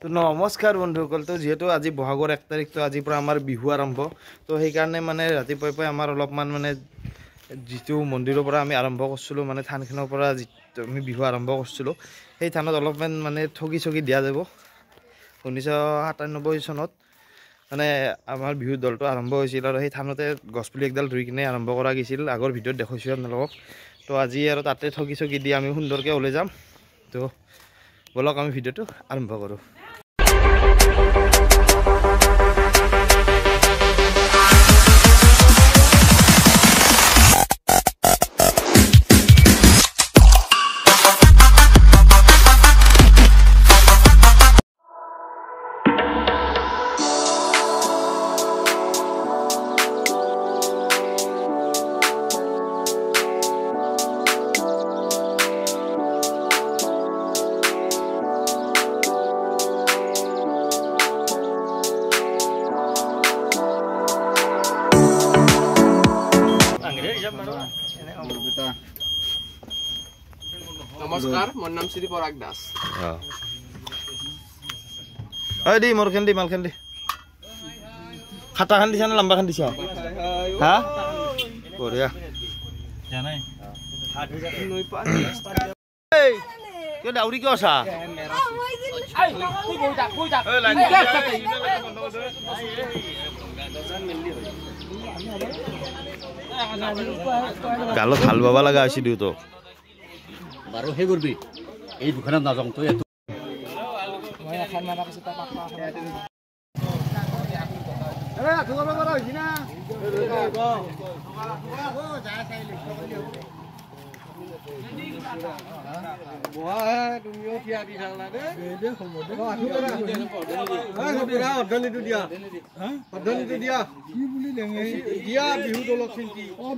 তো নমস্কাৰ বন্ধুসকল। তো যেহেতু আজি বহাগৰ 1 তাৰিখ, তো আজিৰ পৰা আমাৰ বিহু আৰম্ভ। তো সেইকাৰণে মানে ৰাতিপুৱাই আমাৰ অলপমান মানে যিটো মন্দিৰৰ পৰা আমি আৰম্ভ কৰিছিলোঁ, মানে থানখনৰ পৰা যিটো আমি বিহু আৰম্ভ কৰিছিলোঁ, সেই থানত অলপমান মানে ঠগি দিয়া যাব। 1997 চনত মানে আমাৰ বিহু দলটো আৰম্ভ হৈছিল আৰু সেই থানতে গছপুলি একডাল ৰুই কিনে আৰম্ভ কৰা গৈছিল। আগৰ ভিডিঅ'ত দেখুৱাইছোঁ আপোনালোকক। তো আজি আৰু তাতে ঠগি দি আমি সুন্দৰকৈ ওলাই যাম। তো বলক আমি ভিডিঅ'টো আৰম্ভ কৰোঁ। নমস্কাৰ, মোৰ নাম শ্ৰী পৰাগ দাস। দি মোৰ খান দি মালখান দি খাটা খান দিছা না লম্বা খান দিছা? হা বঢ়িয়া। কিয় ডাউৰি কিয় আছা? গালত হাল বাবা লগা হৈছে দেউতাক বাৰু সেই কৰবি এই দোকানত নাযাওঁ তই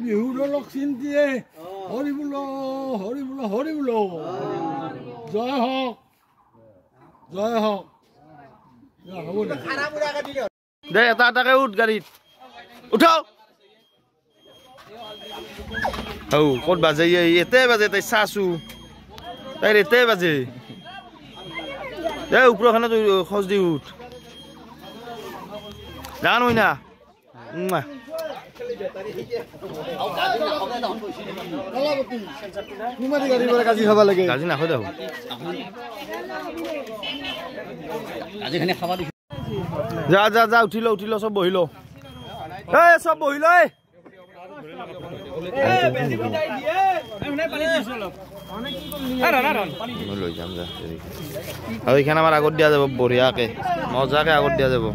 বিহু দলক চিন্তিয়ে হৰি বোল হৰি বোল হৰি বোল জয় হওক জয় হওক। হ'ব দে এটা এটাকে উঠ গাড়ীত উঠাও। ক'ত বাজে? এতে বাজে তাই চাচো তাইৰ এতে বাজে। এই ওপৰখানে তই খোজ দি উঠ জান হয় না। কাজি নাখাই দেখোন যা যা যা উঠিল চব বহিল চব বহিল। লৈ যাম যা আৰু এইখানে আমাৰ আগত দিয়া যাব বঢ়িয়াকে মজাকে আগত দিয়া যাব।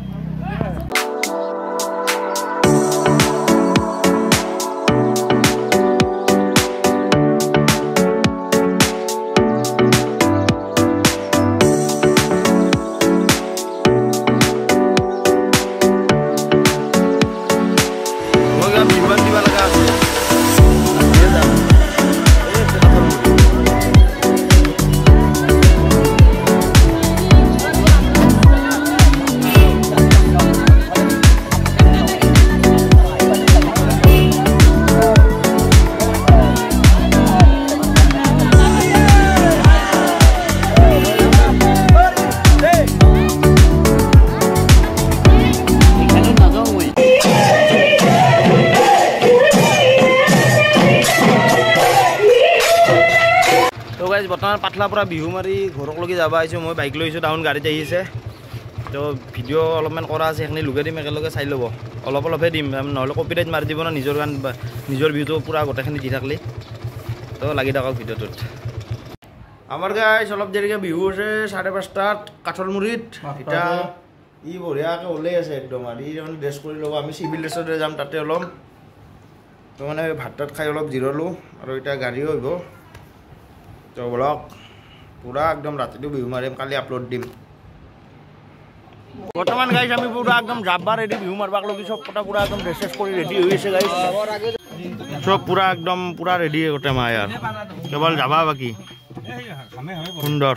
বৰ্তমান পাতলাৰ পৰা বিহু মাৰি ঘৰকলৈকে যাব আহিছোঁ। মই বাইক লৈছোঁ, টাউন গাড়ীত আহিছে। তো ভিডিঅ' অলপমান কৰা আছে, সেইখিনি লগাই দিম, একেলগে চাই ল'ব। অলপহে দিম, নহ'লে কপিৰাইট মাৰি দিব ন নিজৰ গান নিজৰ বিহুটো পূৰা গোটেইখিনি দি থাকলি। তো লাগি থাকক ভিডিঅ'টোত। আমাৰ গাইছ অলপ দেৰিকৈ বিহু আছে 5:30 কাঠলমুৰিত। এতিয়া ই বঢ়িয়াকৈ ওলাই আছে একদম। আৰু ই মানে ড্ৰেছ কৰি ল'ব, আমি চিভিল ড্ৰেছতে যাম তাতে অলপ। তো মানে ভাত তাত খাই অলপ জিৰলোঁ আৰু এতিয়া গাড়ীও আহিব। তো ব্লগ পুৰা একদম ৰাতিটো বিহু মাৰিম, কালি আপলোড দিম। বৰ্তমান গাইছ আমি পুৰা একদম যাবা ৰেডি বিহু মাৰবাক লগি চব কথা পুৰা একদম ড্ৰেছ কৰি ৰেডি হৈ আছে গাইছ। চব পুৰা একদম পুৰা ৰেডি গোটেই মা ইয়াৰ, কেৱল যাবা বাকী। সুন্দৰ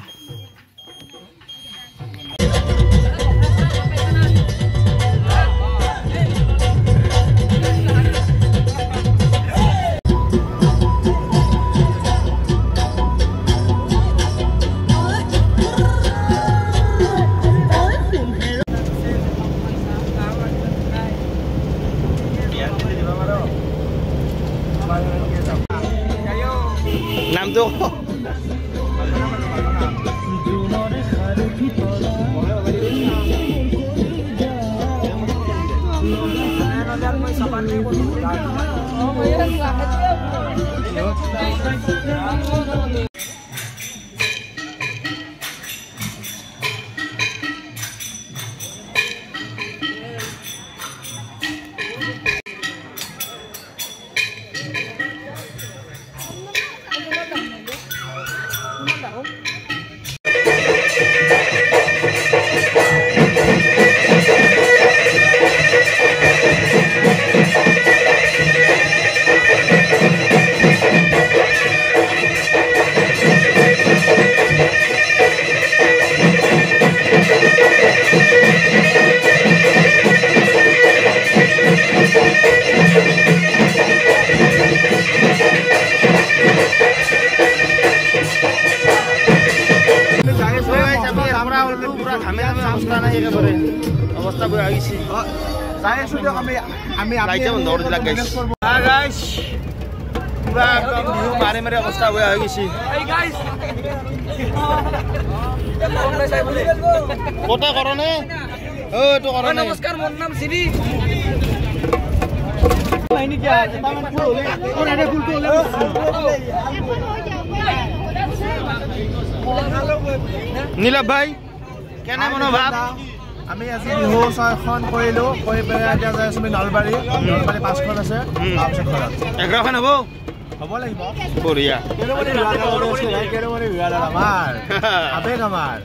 চাউলটো পুৰা ঘামে ঘামে অৱস্থা নাই একেবাৰে অৱস্থা বেয়া হৈ গৈছে যাই আছো দিয়ক আমি ৰাইজে বন্ধ কৰি দিলাক গাইছ পুৰা একদম বিহু মাৰি মাৰি অৱস্থা বেয়া হৈ গৈছে কটা কৰনে এইটো কৰনে নমস্কাৰ মোৰ নাম শ্ৰী নীলভ ভাই কেনে মনোভাৱ আমি আজি বিহু 6খন কৰিলো কৰি পেলাই এতিয়া যাই আছো নলবাৰী 5খন আছে তাৰপিছত ঘৰত 11খন হ'ব লাগিব বঢ়িয়া আমাৰ আবেগ আমাৰ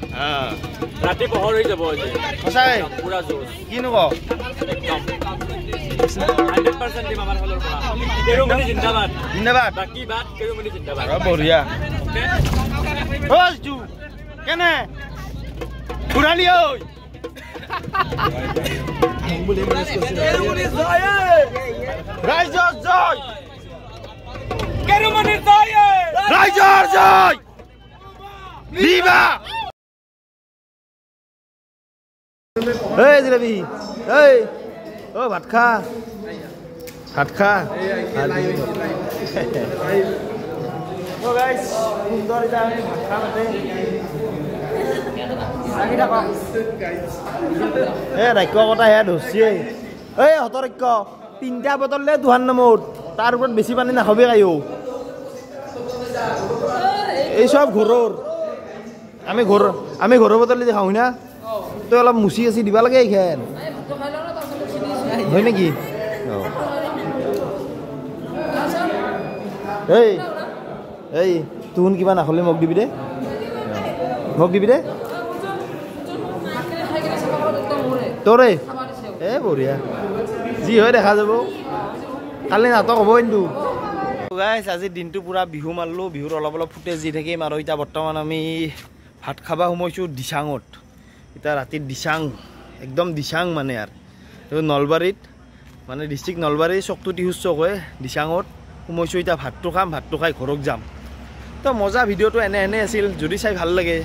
ৰাতি পোহৰ হৈ যাব সঁচাই পুৰা জোৰ কিনো ক একদম 100% দিম আমাৰ ফালৰ পৰা কেৰুমণি জিন্দাবাদ ধন্যবাদ বাকী বাদ কেৰুমণি জিন্দাবাদ বঢ়িয়া কেনে ঘূৰালি ঐ ৰাইজৰ জয় কেৰুমণিৰ জয় ৰাইজৰ জয় বিবা এই জিলাপি এই অ ভাত খা সুন্দৰ এটা আমি ভাত খা ৰাক্য কথা সেয়া ধৰছিয়ে এই সতৰ্ক 3টা বটল দে 2 নম্বৰত তাৰ ওপৰত বেছি পানী নাখাবি কাইও এই সব ঘৰৰ আমি ঘৰৰ বটল দি খাওঁ না তই অলপ মুচি আছি দিবা লাগে এইখান হয় নেকি এই তুহুন কিবা নাখালে মোক দিবি দে তোৰে বঢ়িয়া যি হয় দেখা যাব কালি নাটক হ'ব কিন্তু গাইছ আজি দিনটো পুৰা বিহু মাৰিলোঁ বিহুৰ অলপ ফুটেজ দি থাকিম আৰু এতিয়া বৰ্তমান আমি ভাত খাবা সোমাইছোঁ দিচাঙত এতিয়া ৰাতিত দিচাং একদম দিচাং মানে আৰু নলবাৰীত মানে ডিষ্ট্ৰিক্ট নলবাৰী চকটো টিহুচ চক হয় দিচাঙত সোমাইছোঁ এতিয়া ভাতটো খাম ভাতটো খাই ঘৰত যাম তো মজা ভিডিঅ'টো এনে আছিল যদি চাই ভাল লাগে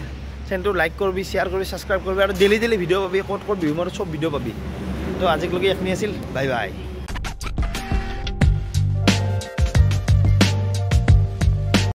চেনেলটো লাইক কৰিবি শ্বেয়াৰ কৰিবি ছাবস্ক্ৰাইব কৰিবি আৰু ডেইলি ভিডিঅ' পাবি ক'ত বিহু মাৰোঁ চব ভিডিঅ' পাবি তো আজিলৈকে এইখিনি আছিল বাই বাই